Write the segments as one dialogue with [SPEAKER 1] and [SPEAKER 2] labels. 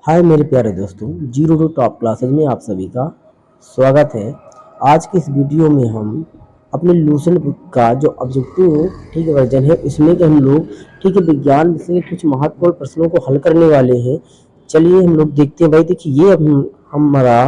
[SPEAKER 1] हाय मेरे प्यारे दोस्तों, जीरो टू टॉप क्लासेज में आप सभी का स्वागत है। आज की इस वीडियो में हम अपने लूसेंट बुक का जो ऑब्जेक्टिव ठीक वर्जन है उसमें के हम लोग ठीक है विज्ञान विषय के कुछ महत्वपूर्ण प्रश्नों को हल करने वाले हैं। चलिए हम लोग देखते हैं। भाई देखिए ये हमारा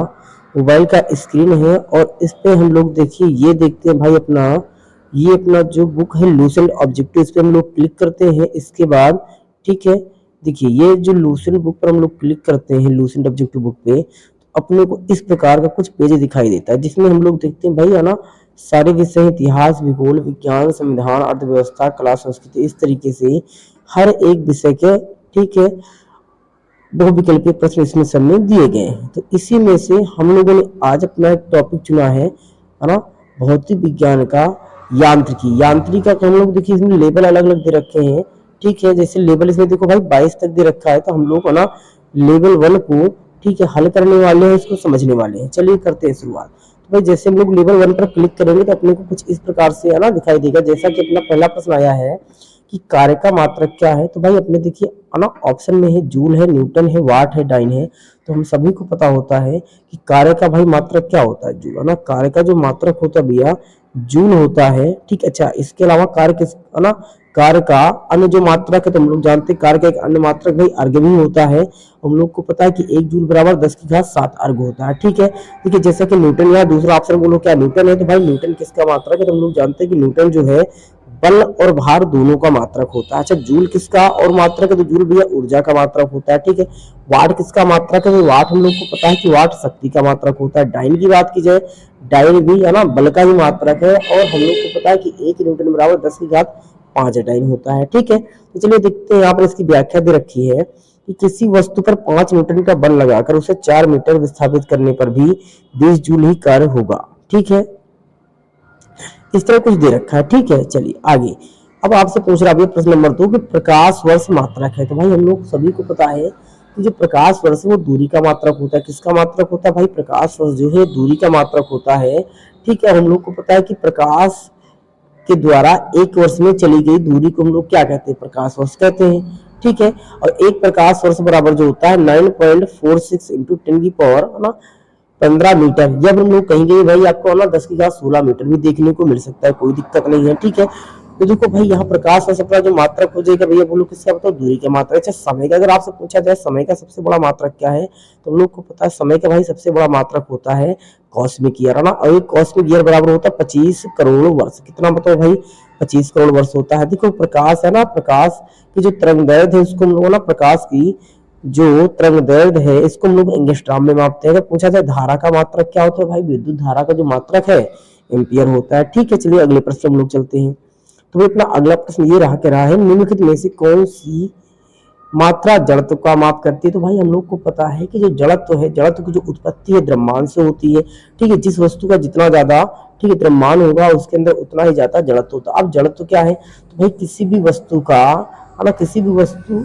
[SPEAKER 1] मोबाइल का स्क्रीन है और इस पे हम लोग देखिए ये देखते हैं भाई अपना जो बुक है लूसेंट ऑब्जेक्टिव, इस पे हम लोग क्लिक करते हैं। इसके बाद ठीक है देखिए ये जो लूसेंट बुक पर हम लोग क्लिक करते हैं, लूसेंट ऑब्जेक्टिव बुक पे, तो अपने को इस प्रकार का कुछ पेज दिखाई देता है जिसमें हम लोग देखते हैं भाई है ना सारे विषय इतिहास, भूगोल, विज्ञान, संविधान, अर्थव्यवस्था, कला, संस्कृति, इस तरीके से हर एक विषय के ठीक है बहुविकल्पीय प्रश्न इसमें सब में दिए गए हैं। तो इसी में से हम लोगों ने आज अपना एक टॉपिक चुना है ना भौतिक विज्ञान का यांत्रिकी। यांत्रिका का हम लोग देखिए इसमें लेवल अलग अलग दे रखे हैं। ठीक है, जैसे लेवल इसमें देखो भाई 22 तक दे रखा है, तो हम लोग है ना लेवल 1 को ठीक है हल करने वाले हैं, इसको समझने वाले हैं। चलिए करते हैं शुरुआत। तो भाई जैसे हम लोग लेवल 1 पर क्लिक करेंगे तो अपने को कुछ इस प्रकार से है ना दिखाई देगा। जैसा कि अपना पहला प्रश्न आया है कि कार्य का मात्रक क्या है, तो भाई अपने देखिए है ना ऑप्शन में है जूल है, न्यूटन है, वाट है, डाइन है। तो हम सभी को पता होता है कि कार्य का भाई मात्रक क्या होता है, जूल है ना। कार्य का जो मात्रक होता है भैया जूल होता है। ठीक, अच्छा इसके अलावा कार्य किस है ना कार्य का अन्य जो मात्रक है तो हम लोग जानते हैं कार्य का एक अन्य मात्रक भाई अर्घ भी होता है। हम लोग को पता है कि 1 जूल बराबर 10 की घात 7 अर्घ होता है। ठीक है, देखिए जैसा कि न्यूटन, या दूसरा ऑप्शन बोलो क्या न्यूटन है, तो भाई न्यूटन किसका मात्रक है, तो हम लोग जानते हैं कि न्यूटन जो है बल और भार दोनों का मात्रक होता है। अच्छा जूल किसका और मात्रक है, तो जूल भैया ऊर्जा का मात्रक होता है। ठीक है, वाट किसका मात्रक है, तो वाट हम लोग को पता है कि वाट शक्ति का मात्रक होता है। डाइन की बात की जाए, डाइन भी है ना बल का ही मात्रक है, और हम लोग को पता है कि 1 न्यूटन बराबर 10 की घात 5 डाइन होता है। ठीक है, तो चलिए देखते हैं। यहाँ पर इसकी व्याख्या दे रखी है कि किसी वस्तु पर 5 न्यूटन का बल लगाकर उसे 4 मीटर विस्थापित करने पर भी 20 जूल ही कार्य होगा। ठीक है, इस तरह कुछ दे रखा है। ठीक है, चलिए आगे। अब आपसे पूछ रहा है प्रश्न नंबर 2 कि प्रकाश वर्ष मात्रक है। तो भाई हम लोग सभी को पता है कि जो प्रकाश वर्ष है वो दूरी का मात्रक होता है। किसका मात्रक होता है भाई, प्रकाश वर्ष जो है दूरी का मात्रक होता है। ठीक है, हम लोग को पता है कि प्रकाश के द्वारा एक वर्ष में चली गई दूरी को हम लोग क्या कहते हैं, प्रकाश वर्ष कहते हैं। ठीक है, और एक प्रकाश वर्ष बराबर जो होता है 9.46 इंटू 10 की पावर है ना 15 मीटर। जब हम लोग कहेंगे भाई आपको ना 10 की घात 16 मीटर भी देखने को मिल सकता है, कोई दिक्कत नहीं है। ठीक है, तो देखो भाई यहाँ प्रकाश वर्ष अपना जो मात्रक हो जाएगा भैया बोलो किसका, बताओ दूरी के मात्रक। अच्छा समय का अगर आपसे पूछा जाए समय का सबसे बड़ा मात्रक क्या है, तो हम लोग को पता है समय का भाई सबसे बड़ा मात्रक होता है कॉस्मिक ईयर है ना। और एक कॉस्मिक ईयर बराबर होता है 25 करोड़ वर्ष। कितना बताओ भाई, 25 करोड़ वर्ष होता है। देखो प्रकाश है ना, प्रकाश की जो तरंग दैर्घ्य है उसको हम लोग ना प्रकाश की जो तरंग दैर्घ्य है इसको हम लोग एंगस्ट्रॉम में मापते हैं। अगर पूछा जाए धारा का मात्रक क्या होता है, भाई विद्युत धारा का जो मात्रक है एम्पियर होता है। ठीक है, चलिए अगले प्रश्न हम लोग चलते हैं। तो भाई अपना अगला प्रश्न ये रहा है निम्नलिखित में से कौन सी मात्रा जड़त्व का माप करती है। तो भाई हम लोग को पता है कि जो जड़त्व है, जड़त्व की जो उत्पत्ति है द्रव्यमान से होती है। ठीक है, जिस वस्तु का जितना ज्यादा ठीक है द्रव्यमान होगा उसके अंदर उतना ही ज्यादा जड़त्व होता है। अब जड़त्व क्या है, तो भाई किसी भी वस्तु का है ना किसी भी वस्तु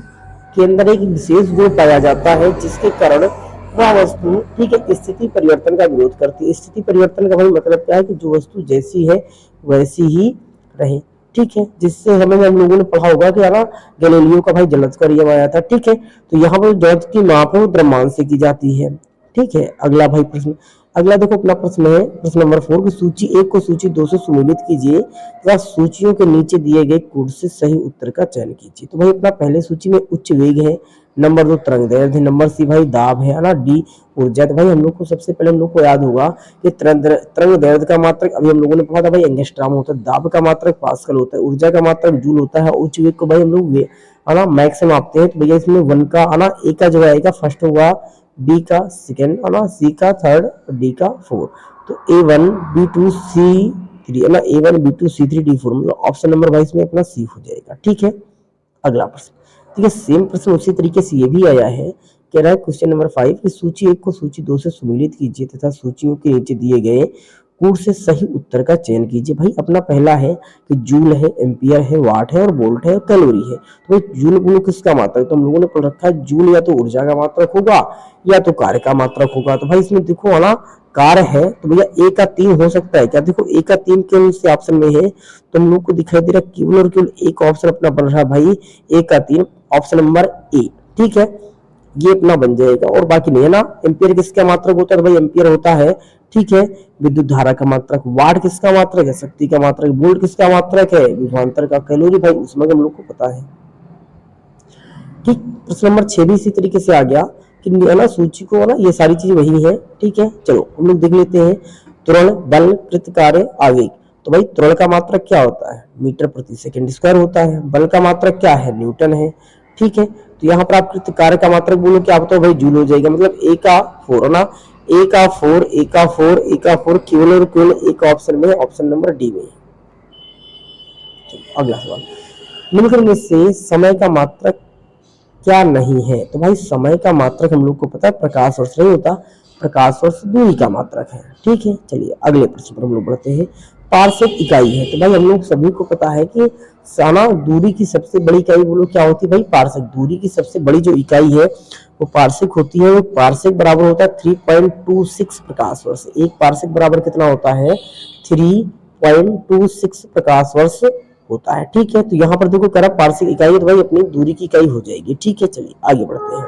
[SPEAKER 1] के अंदर एक विशेष गुण पाया जाता है जिसके कारण वह वस्तु ठीक है स्थिति परिवर्तन का विरोध करती है। स्थिति परिवर्तन का भाई मतलब क्या है कि जो वस्तु जैसी है वैसी ही रहे। ठीक है, जिससे हमें हम लोगों ने पढ़ा होगा कि ना गैलीलियो का भाई जड़त्व का नियम आया था। ठीक है, तो यहाँ पर जड़त्व की माप है वो द्रव्यमान से की जाती है। ठीक है, अगला भाई प्रश्न, अगला देखो अपना प्रश्न है प्रश्न नंबर 4 की सूची 1 को सूची 2 से सुमेलित कीजिए तथा सूचियों के नीचे दिए गए कोड से सही उत्तर का चयन कीजिए। तो भाई अपना पहले सूची में उच्च वेग है, नंबर 2 तरंग दैर्घ्य है, नंबर सी भाई दाब है ना, डी ऊर्जा। तो भाई हम लोग को सबसे पहले हम लोग को याद होगा कि तरंग दैर्घ्य का मात्रक अभी हम लोगों ने पढ़ा था भाई एंगस्ट्रॉम होता है, दाब का मात्रक पास्कल होता है, ऊर्जा का मात्रक जूल होता है, उच्च वेग को भाई हम लोग है ना मैक्स से मापते हैं। तो भैया इसमें 1 का है ना ए का जो है फर्स्ट होगा, बी का सेकंड है ना, सी का थर्ड, डी का फोर। तो A1 B2 C3 है ना, A1 B2 C3 D4 मतलब ऑप्शन नंबर 22 में अपना सी हो जाएगा। ठीक है, अगला प्रश्न। ठीक है, सेम प्रश्न उसी तरीके से ये भी आया है। कह रहा है क्वेश्चन नंबर 5 कि सूची 1 को सूची 2 से सुमेलित कीजिए तथा सूचियों के नीचे दिए गए कोड से सही उत्तर का चयन कीजिए। भाई अपना पहला है कि जूल है, एम्पियर है, वाट है और वोल्ट है और कैलोरी है। तो भाई जूल बोलो किसका मात्रक, तो हम लोगों ने पढ़ रखा है जूल या तो ऊर्जा का मात्रक होगा या तो कार्य का मात्रक होगा। तो भाई इसमें देखो है ना कार्य है तो भैया ए का 3 हो सकता है क्या, देखो ए का 3 केवल इस ऑप्शन में है तो हम लोग को दिखाई दे रहा है केवल और केवल एक ऑप्शन अपना बन रहा है भाई ए का 3, ऑप्शन नंबर ए। ठीक है, ये अपना बन जाएगा और बाकी नहीं है ना। एम्पियर किसका मात्रक होता है? तो भाई एम्पियर होता है, ठीक है, विद्युत धारा का मात्रक। वाट किसका मात्रक है? शक्ति का मात्रक। वोल्ट किसका मात्रक है? विभवांतर का। कैलोरी भाई उसमें हम लोग को पता है। ठीक, प्रश्न नंबर 6 भी इसी तरीके से आ गया कि है ना, सूची को ना, ये सारी चीजें वही है, ठीक है। चलो हम लोग देख लेते हैं। त्वरण, बल, कृतकार्य, आवेग। तो भाई त्वरण का मात्रक क्या होता है? मीटर प्रति सेकंड स्क्वायर होता है। बल का मात्रक क्या है? न्यूटन है, ठीक है। तो यहाँ पर आप कृतकार्य का मात्रक बोलो क्या बताओ भाई? जूल हो जाएगा, मतलब ए का 4 ना, ए का 4, ए का 4, ए का 4, केवल और केवल एक ऑप्शन में, ऑप्शन नंबर डी में। अगला सवाल, निम्नलिखित में से समय का मात्रक क्या नहीं है? तो भाई समय का मात्रक हम लोग को पता है प्रकाश वर्ष नहीं होता, प्रकाश वर्ष दूरी का मात्रक है, ठीक है। चलिए अगले प्रश्न पर हम लोग बढ़ते हैं। पारसेक इकाई है, तो भाई हम लोग सभी को पता है कि साना दूरी की सबसे बड़ी इकाई बोलो क्या होती है भाई? पारसेक। दूरी की सबसे बड़ी जो इकाई है वो पारसेक होती है। वो पारसेक बराबर होता है 3.26 प्रकाश वर्ष। एक पारसेक बराबर कितना होता है? 3.26 प्रकाश वर्ष होता है, ठीक है। तो यहाँ पर देखो करा पारसिक इकाई है, तो भाई अपनी दूरी की इकाई हो जाएगी, ठीक है। चलिए आगे बढ़ते हैं।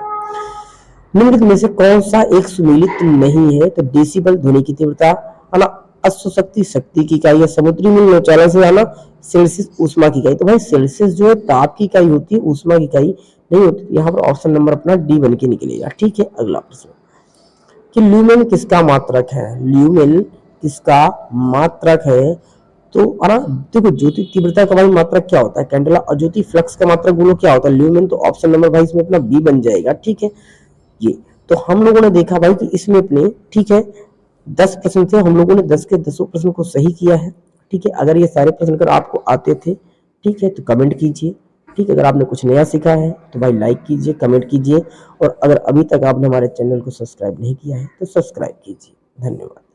[SPEAKER 1] निम्नलिखित में से कौन सा एक सुमेलित नहीं है? तो डेसिबल ध्वनि की तीव्रता, है ना। अश्वशक्ति शक्ति की इकाई है। समुद्री मील नौचालन से, है ना। सेल्सियस ऊष्मा की इकाई। तो भाई सेल्सियस जो है ताप की इकाई होती है, ऊष्मा की इकाई नहीं होती। यहाँ पर ऑप्शन नंबर अपना डी बन के निकलेगा, ठीक है। अगला प्रश्न कि ल्यूमेन किसका मात्रक है? ल्यूमेन किसका मात्रक है? तो है ना, देखो ज्योति तीव्रता का भाई मात्रक क्या होता है? कैंडेला। और ज्योति फ्लक्स का मात्रक बोलो क्या होता है? ल्यूमेन। तो ऑप्शन नंबर भाई इसमें अपना बी बन जाएगा, ठीक है। ये तो हम लोगों ने देखा भाई कि इसमें अपने, ठीक है, 10 प्रश्न थे, हम लोगों ने 10 के 10 प्रश्न को सही किया है, ठीक है। अगर ये सारे प्रश्न अगर आपको आते थे, ठीक है, तो कमेंट कीजिए, ठीक है। अगर आपने कुछ नया सीखा है तो भाई लाइक कीजिए, कमेंट कीजिए, और अगर अभी तक आपने हमारे चैनल को सब्सक्राइब नहीं किया है तो सब्सक्राइब कीजिए। धन्यवाद।